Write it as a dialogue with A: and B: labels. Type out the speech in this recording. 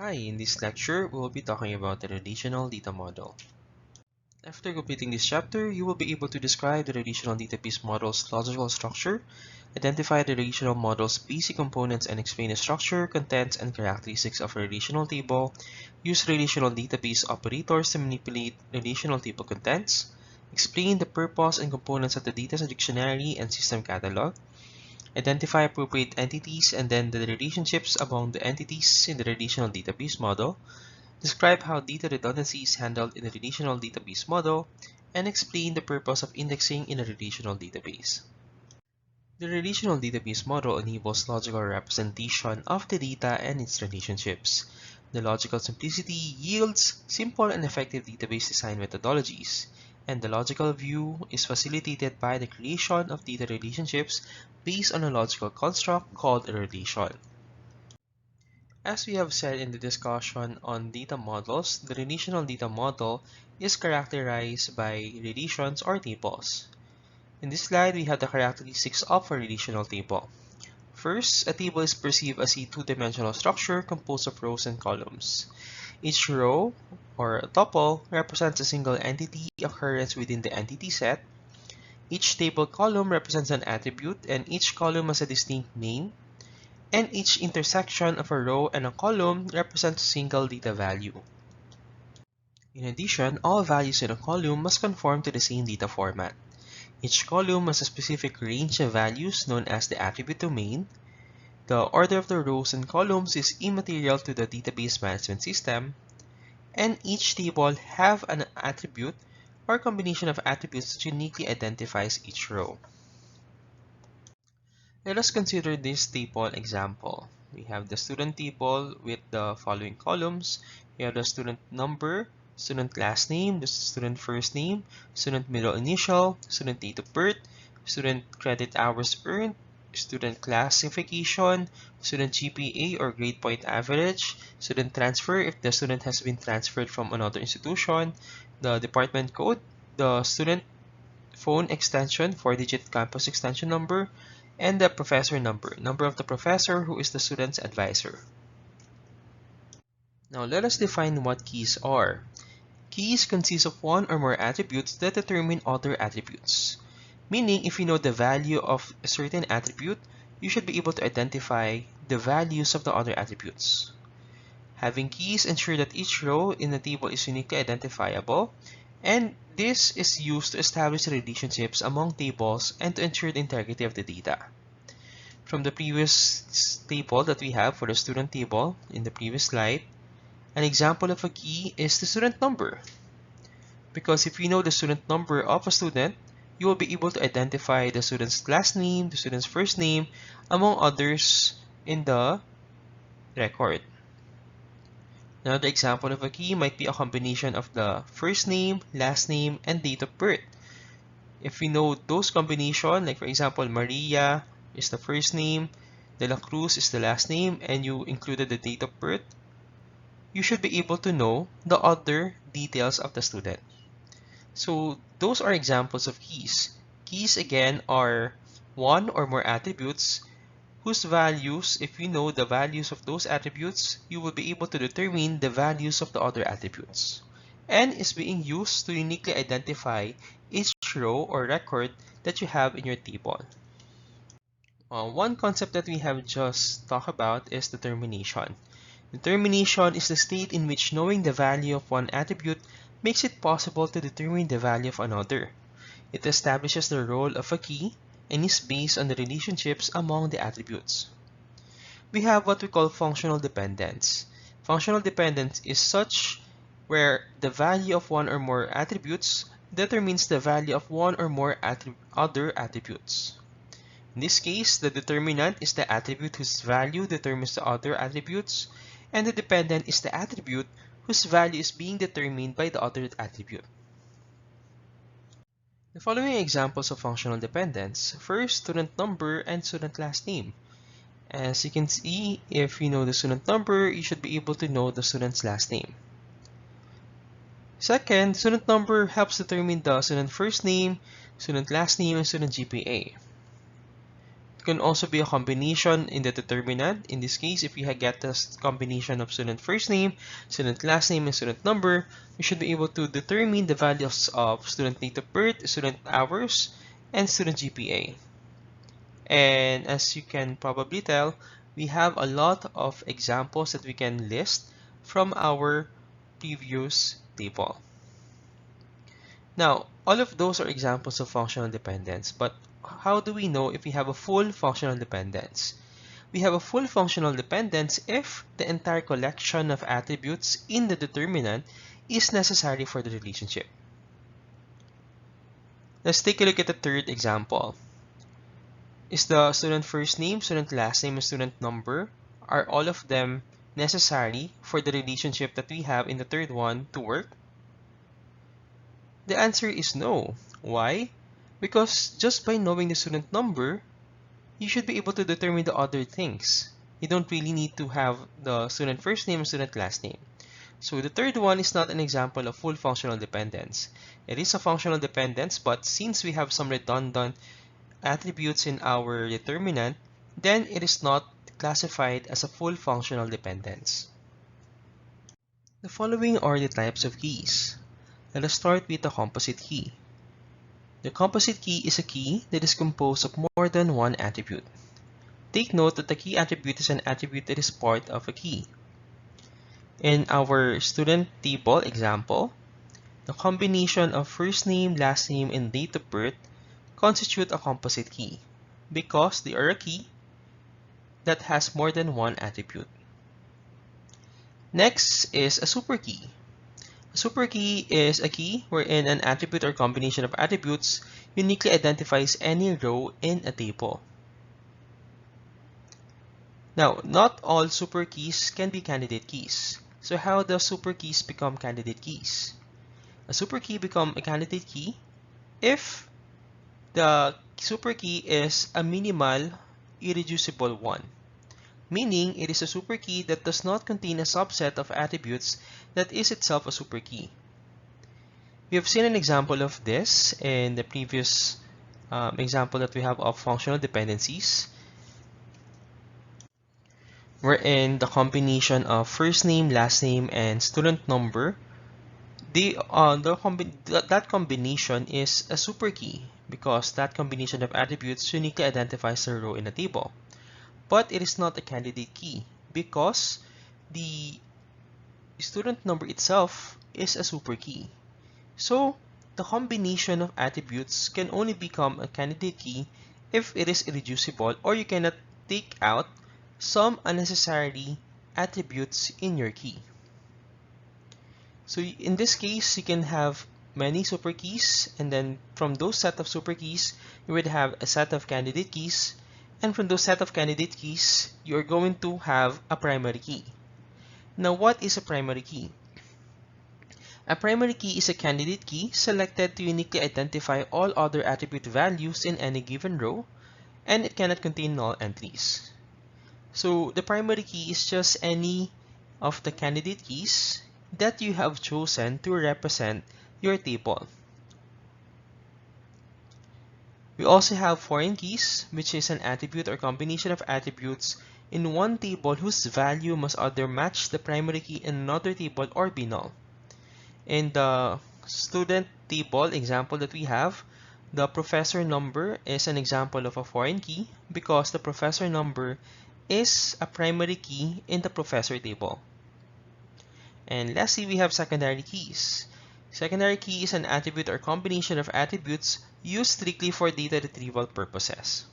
A: Hi, in this lecture, we will be talking about the relational data model. After completing this chapter, you will be able to describe the relational database model's logical structure, identify the relational model's basic components and explain the structure, contents, and characteristics of a relational table, use relational database operators to manipulate relational table contents, explain the purpose and components of the data dictionary and system catalog, identify appropriate entities and then the relationships among the entities in the relational database model, describe how data redundancy is handled in a relational database model, and explain the purpose of indexing in a relational database. The relational database model enables logical representation of the data and its relationships. The logical simplicity yields simple and effective database design methodologies, and the logical view is facilitated by the creation of data relationships based on a logical construct called a relation. As we have said in the discussion on data models, the relational data model is characterized by relations or tables. In this slide, we have the characteristics of a relational table. First, a table is perceived as a two-dimensional structure composed of rows and columns. Each row, or a tuple, represents a single entity occurrence within the entity set. Each table column represents an attribute, and each column has a distinct name. And each intersection of a row and a column represents a single data value. In addition, all values in a column must conform to the same data format. Each column has a specific range of values known as the attribute domain. The order of the rows and columns is immaterial to the database management system, and each table has an attribute or combination of attributes that uniquely identifies each row. Let us consider this table example. We have the student table with the following columns. We have the student number, student last name, the student first name, student middle initial, student date of birth, student credit hours earned, student classification, student GPA or grade point average, student transfer if the student has been transferred from another institution, the department code, the student phone extension, 4-digit campus extension number, and the professor number of the professor who is the student's advisor. Now let us define what keys are. Keys consist of one or more attributes that determine other attributes. Meaning, if you know the value of a certain attribute, you should be able to identify the values of the other attributes. Having keys ensure that each row in the table is uniquely identifiable, and this is used to establish relationships among tables and to ensure the integrity of the data. From the previous table that we have for the student table in the previous slide, an example of a key is the student number. Because if you know the student number of a student, you will be able to identify the student's last name, the student's first name, among others in the record. Another example of a key might be a combination of the first name, last name, and date of birth. If we know those combinations, like for example, Maria is the first name, De La Cruz is the last name, and you included the date of birth, you should be able to know the other details of the student. So those are examples of keys. Keys again are one or more attributes whose values, if you know the values of those attributes, you will be able to determine the values of the other attributes. And is being used to uniquely identify each row or record that you have in your table. One concept that we have just talked about is determination. Determination is the state in which knowing the value of one attribute makes it possible to determine the value of another. It establishes the role of a key and is based on the relationships among the attributes. We have what we call functional dependence. Functional dependence is such where the value of one or more attributes determines the value of one or more other attributes. In this case, the determinant is the attribute whose value determines the other attributes, and the dependent is the attribute whose value is being determined by the other attribute. The following examples of functional dependence. First, student number and student last name. As you can see, if you know the student number, you should be able to know the student's last name. Second, student number helps determine the student first name, student last name, and student GPA. can also be a combination in the determinant. In this case, if you get this combination of student first name, student last name, and student number, you should be able to determine the values of student date of birth, student hours, and student GPA. And as you can probably tell, we have a lot of examples that we can list from our previous table. Now, all of those are examples of functional dependence, but how do we know if we have a full functional dependence? We have a full functional dependence if the entire collection of attributes in the determinant is necessary for the relationship. Let's take a look at the third example. Is the student first name, student last name, and student number, are all of them necessary for the relationship that we have in the third one to work? The answer is no. Why? Because just by knowing the student number, you should be able to determine the other things. You don't really need to have the student first name and student last name. So the third one is not an example of full functional dependence. It is a functional dependence, but since we have some redundant attributes in our determinant, then it is not classified as a full functional dependence. The following are the types of keys. Let us start with the composite key. The composite key is a key that is composed of more than one attribute. Take note that the key attribute is an attribute that is part of a key. In our student table example, the combination of first name, last name, and date of birth constitute a composite key because they are a key that has more than one attribute. Next is a superkey. A superkey is a key wherein an attribute or combination of attributes uniquely identifies any row in a table. Now, not all superkeys can be candidate keys. So how do superkeys become candidate keys? A superkey becomes a candidate key if the superkey is a minimal irreducible one, meaning it is a superkey that does not contain a subset of attributes that is itself a superkey. We have seen an example of this in the previous example that we have of functional dependencies, wherein the combination of first name, last name, and student number, that combination is a superkey because that combination of attributes uniquely identifies a row in a table. But it is not a candidate key because the student number itself is a superkey. So the combination of attributes can only become a candidate key if it is irreducible or you cannot take out some unnecessary attributes in your key. So in this case, you can have many superkeys, and then from those set of superkeys, you would have a set of candidate keys, and from those set of candidate keys, you are going to have a primary key. Now, what is a primary key? A primary key is a candidate key selected to uniquely identify all other attribute values in any given row, and it cannot contain null entries. So the primary key is just any of the candidate keys that you have chosen to represent your table. We also have foreign keys, which is an attribute or combination of attributes in one table whose value must either match the primary key in another table or be null. In the student table example that we have, the professor number is an example of a foreign key because the professor number is a primary key in the professor table. And lastly, we have secondary keys. Secondary key is an attribute or combination of attributes used strictly for data retrieval purposes.